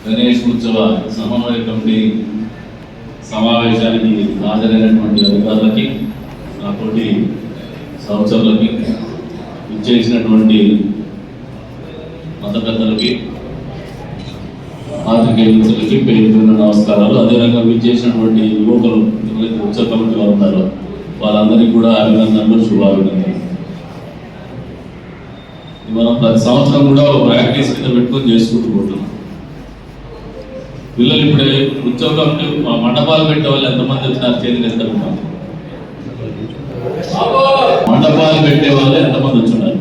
గణేష్ ఉత్సవ సమన్వయ కమిటీ సమావేశానికి హాజరైనటువంటి అధికారులకి, నాతోటి సహచరులకి, ఇచ్చేసినటువంటి మత పెద్దలకి, పాత్రికేయులకి పేరున్న నమస్కారాలు. అదేవిధంగా విచ్చేసినటువంటి యువకులు ఎవరైతే ఉత్సవ కమిటీ వారు ఉన్నారో వాళ్ళందరికీ కూడా అభినందనలు, శుభాభినందనలు. మనం ప్రతి సంవత్సరం కూడా ఒక ప్రాక్టీస్ కింద పెట్టుకొని చేసుకుంటూ పోతున్నాం. పిల్లలు ఇప్పుడే ఉత్సవ కమిటీ మండపాలు పెట్టే వాళ్ళు ఎంతమంది వచ్చినారు? చేతులు ఎంత ఉంటారు? మండపాలు పెట్టే వాళ్ళు ఎంతమంది వచ్చినారు?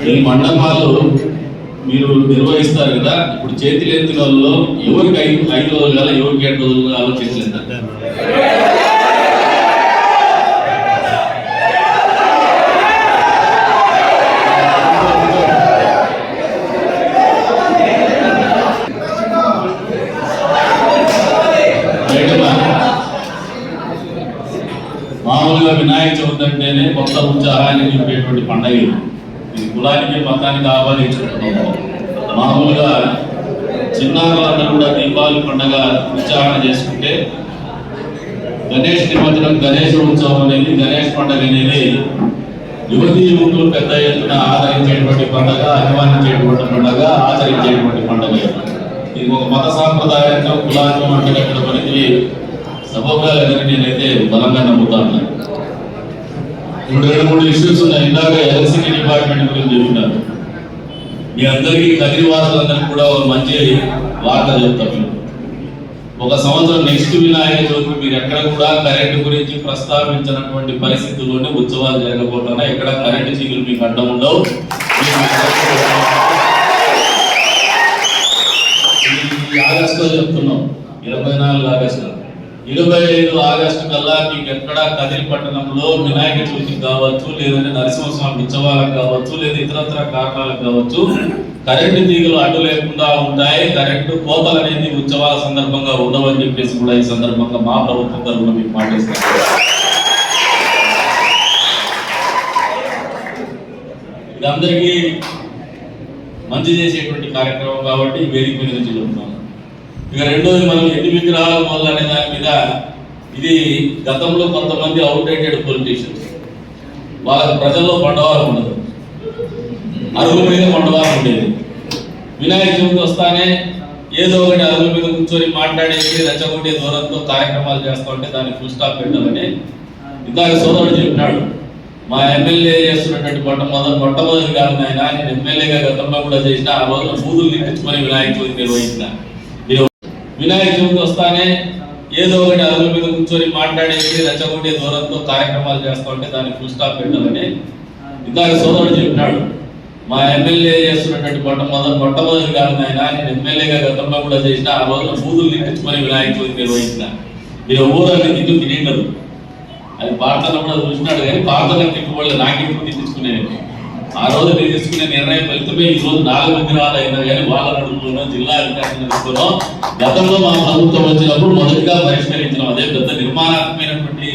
ఈ మండపాలు మీరు నిర్వహిస్తారు కదా, ఇప్పుడు చేతులు ఎత్తిన వాళ్ళు ఎవరికి 5 రోజులు కాదు, ఎవరికి 7 రోజులు ఆలోచించలేదు. మామూలుగా వినాయక చవితి అంటేనే కొత్త ఉత్సాహాన్ని నింపేటువంటి పండుగ. ఇది కులానికి మతానికి ఆహ్వానించుకుంటున్నాము. మామూలుగా చిన్నారులందరూ కూడా దీపావళి పండుగ ఉత్సాహం చేసుకుంటే, గణేష్ నిమజ్జనం, గణేష్ ఉత్సవం అనేది, గణేష్ పండుగ అనేది యువతీ యువకులు పెద్ద ఎత్తున ఆదరించేటువంటి పండుగ, అభిమానించేటువంటి పండుగ, ఆచరించేటువంటి పండుగ. ఇది ఒక మత సాంప్రదాయంతో కులానికి మంటగట్టిన పనికి సభోగాలని నేనైతే బలంగా నమ్ముతాను. ఇప్పుడు 2-3 ఇష్యూస్ ఉన్నాయి. ఇందాక ఎలక్ట్రిసిటీ డిపార్ట్మెంట్ గురించి చెప్పినారు. మీ అందరికీ కదిరివాసులందరికీ కూడా ఒక మంచి వార్త చెప్తాను. ఒక సంవత్సరం నెక్స్ట్ వినాయక చవితి మీరు ఎక్కడ కూడా కరెంటు గురించి ప్రస్తావించినటువంటి పరిస్థితుల్లోనే ఉత్సవాలు జరగబోతున్నా. ఎక్కడ కరెంటు చీకులు మీకు అడ్డం ఉండవు. ఆగస్టులో చెప్తున్నాం, 24 ఆగస్టు, 25 ఆగస్టు కల్లా మీకు ఎక్కడ కదిరి పట్టణంలో వినాయక చవితి కావచ్చు, లేదంటే నరసింహస్వామి ఉత్సవాలకు కావచ్చు, లేదా ఇతరత్ర కారణాలకు కావచ్చు, కరెంటు తీగలు అడ్డు లేకుండా ఉంటాయి. కరెంటు కోతలు అనేది ఉత్సవాల సందర్భంగా ఉండవని చెప్పేసి కూడా ఈ సందర్భంగా మా ప్రభుత్వం తరఫున మీకు మాటిస్తాం. ఇది అందరికీ మంచి చేసేటువంటి కార్యక్రమం కాబట్టి వేదిక మీద నుంచి చెప్తున్నాం. ఇక రెండోది, మనం ఎన్ని విగ్రహాల వల్ల అనే దాని మీద, ఇది గతంలో కొంతమంది అవుట్డేటెడ్ పొలిటీషియన్స్, వాళ్ళకి ప్రజల్లో బండవారం ఉండదు, అరుగుల మీద బండవారం ఉండేది. వినాయక చవితి వస్తానే ఏదో ఒకటి అరుగుల మీద కూర్చొని మాట్లాడేసి రెచ్చగొట్టే దూరంతో కార్యక్రమాలు చేస్తూ ఉంటే దానికి ఫుల్ స్టాప్ పెట్టాలని ఇందాక సోదరుడు చెప్పినాడు. మా ఎమ్మెల్యే చేస్తున్నటువంటి మొట్టమొదటి కాదు ఆయన, నేను ఎమ్మెల్యేగా గతంలో కూడా చేసిన, ఆ రోజున బూతులు నింపించుకొని వినాయక చవితి నిర్వహించిన. వినాయక చవితి వస్తానే ఏదో ఒకటి అరుగుల మీద కూర్చొని మాట్లాడేసి రెచ్చగొట్టే దూరంతో కార్యక్రమాలు చేస్తూ ఉంటే దానికి ఫుల్ స్టాప్ పెట్టాలని ఇందాక సోదరుడు చెప్పినాడు. మా ఎమ్మెల్యే చేస్తున్నటువంటి మొట్టమొదటి కాదు ఆయన, నేను ఎమ్మెల్యేగా గతంలో కూడా చేసిన, ఆ రోజున బూతులు నింపించుకొని వినాయక చవితి నిర్వహించిన. ఇక ఊరన్నీ తిట్టు తినేటరు, అది పార్తను కూడా చూసినాడు. కానీ పార్తలకు తిట్టుకోలేదు, నాకెప్పుడు తిట్టించుకునేది. ఆ రోజు నేను తీసుకునే నిర్ణయం ఫలితమే ఈ రోజు 4 విగ్రహాలు అయినా కానీ వాళ్ళ నడుపులోనో, జిల్లా అధికారుల నడుపులో గతంలో మా ప్రభుత్వం వచ్చినప్పుడు మొదటిగా పరిష్కరించడం. అదే పెద్ద నిర్మాణాత్మకమైనటువంటి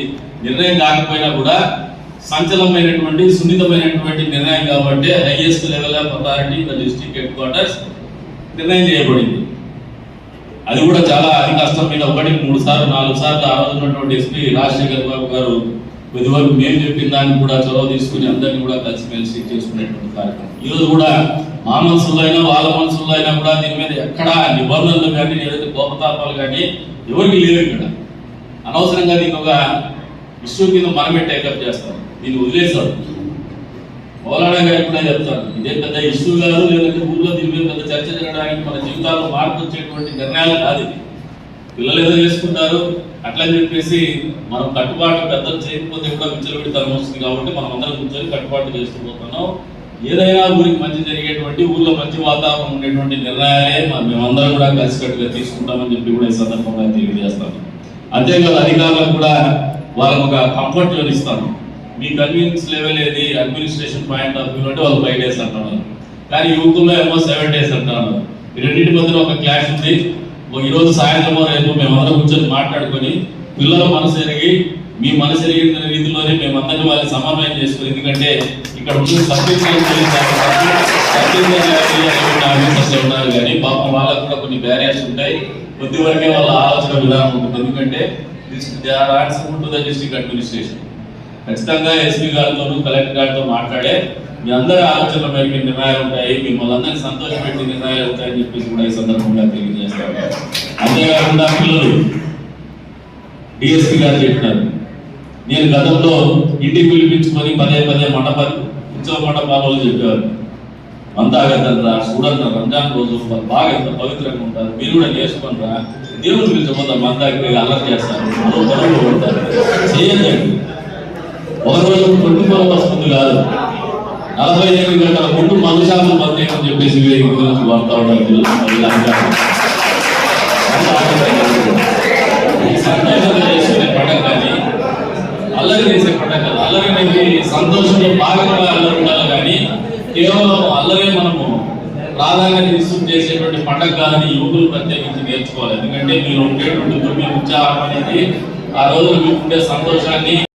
నిర్ణయం కాకపోయినా కూడా సంచలనమైనటువంటి, సున్నితమైనటువంటి నిర్ణయం కాబట్టి highest level of authority the district head quarters నిర్ణయం చేయబడింది. అది కూడా చాలా అతి కష్టం మీద 1, 3 సార్లు 4 సార్లు ఆ రోజు ఉన్నటువంటి ఎస్పీ రాజశేఖర్ బాబు గారు ఇదివరకు మేము చెప్పిన దాన్ని కూడా చొరవ తీసుకుని అందరినీ కూడా కలిసిమెలిసి చేసుకునేటువంటి కార్యక్రమం. ఈరోజు కూడా మా మనసులో అయినా వాళ్ళ మనసులో అయినా కూడా దీని మీద ఎక్కడా నిబంధనలు కానీ, ఏదైతే కోపతాపాలు కానీ ఎవరికి లేవు. ఇక్కడ అనవసరంగా దీన్ని ఒక ఇష్యూ కింద మనమే టేకప్ చేస్తాం, దీన్ని వదిలేసారు. మౌలానా గారికి కూడా చెప్తాను, ఇదే పెద్ద ఇష్యూ కాదు, లేదంటే ఊళ్ళో దీని మీద పెద్ద చర్చ జరగడానికి, మన జీవితాల్లో మార్పు వచ్చేటువంటి నిర్ణయాలు కాదు. ఇది పిల్లలు ఏదో చేసుకుంటారు అట్లని చెప్పేసి మనం కట్టుబాటు పెద్దలు చేయకపోతే కూడా విచ్చలవిడితనం వస్తుంది. కాబట్టి మనం అందరం కూర్చొని కట్టుబాటు చేస్తూ పోతున్నాం. ఏదైనా ఊరికి మంచి జరిగేటువంటి, ఊళ్ళో మంచి వాతావరణం ఉండేటువంటి నిర్ణయాలే మేమందరం కూడా కలిసికట్టుగా తీసుకుంటామని చెప్పి కూడా ఈ సందర్భంగా తెలియజేస్తాను. అంతేకాదు అధికారులకు కూడా వాళ్ళకు ఒక కంఫర్ట్ జోన్ ఇస్తాను. మీ కన్వీనియన్స్ లెవెల్ ఏది, అడ్మినిస్ట్రేషన్ పాయింట్ ఆఫ్ వ్యూ అంటే వాళ్ళు 5 days అంటున్నారు, కానీ యువకుల్లో ఏమో 7 days అంటున్నారు. ఈ రెండింటి మధ్యలో ఒక క్లాష్ ఉంది. ఈరోజు సాయంత్రం రేపు మేమందరం కూర్చొని మాట్లాడుకొని పిల్లల మనసు ఎరిగి మీ మనసు ఎరిగిన రీతిలోనే మేమందరినీ వాళ్ళని సమన్వయం చేసుకుని, ఎందుకంటే ఇక్కడ ఉన్న ఆఫీసర్స్ ఉన్నారు కానీ పాపం వాళ్ళకు కూడా కొన్ని బ్యారియర్స్ ఉంటాయి. కొద్ది వరకే వాళ్ళ ఆలోచన విధానం ఉంటుంది. ఎందుకంటే డిస్ట్రిక్ట్ అడ్మినిస్ట్రేషన్ ఖచ్చితంగా ఎస్పీ గారితోనూ కలెక్టర్ గారితో మాట్లాడే మీ అందరి ఆలోచనల మేరకు నిర్ణయాలు ఉంటాయి, మిమ్మల్ని అందరినీ సంతోషపెట్టి నిర్ణయాలు ఉంటాయని చెప్పేసి కూడా ఈ సందర్భంగా తెలియజేస్తారు. అంతేకాకుండా పిల్లలు డిఎస్పీ గారు చెప్పినారు, నేను గతంలో ఇంటికి పిలిపించుకొని పదే ఉత్సవ మండపాలలో చెప్పేవారు, అంతా కదంతా చూడండి రంజాన్ రోజు బాగా ఎంత పవిత్రంగా ఉంటారు, మీరు కూడా నేర్చుకుంటారా, దేవుడు పిలిచిపోతాం మందాకి అల్లరి చేస్తారు, పనులు కొడతారు, చేయదండి. ఒక రోజు 24 hours ముందు కాదు, 48 గంటల ముందు మధుశాతం బంద్ అని చెప్పేసి వాడుతూ ఉంటారు. సంతోషంగా చేసుకునే పండుగ కానీ అల్లరి చేసే పండుగ కాదు. అల్లరి అనేది సంతోషంలో భాగంగా అల్లరి ఉండాలి కానీ కేవలం అల్లరే మనము ప్రాధాన్యత ఇస్తూ చేసేటువంటి పండుగ కాదని యువకులు ప్రత్యేకించి నేర్చుకోవాలి. ఎందుకంటే మీరు ఉండేటువంటి మీ ఉత్సాహం అనేది ఆ రోజు మీకు ఉండే సంతోషాన్ని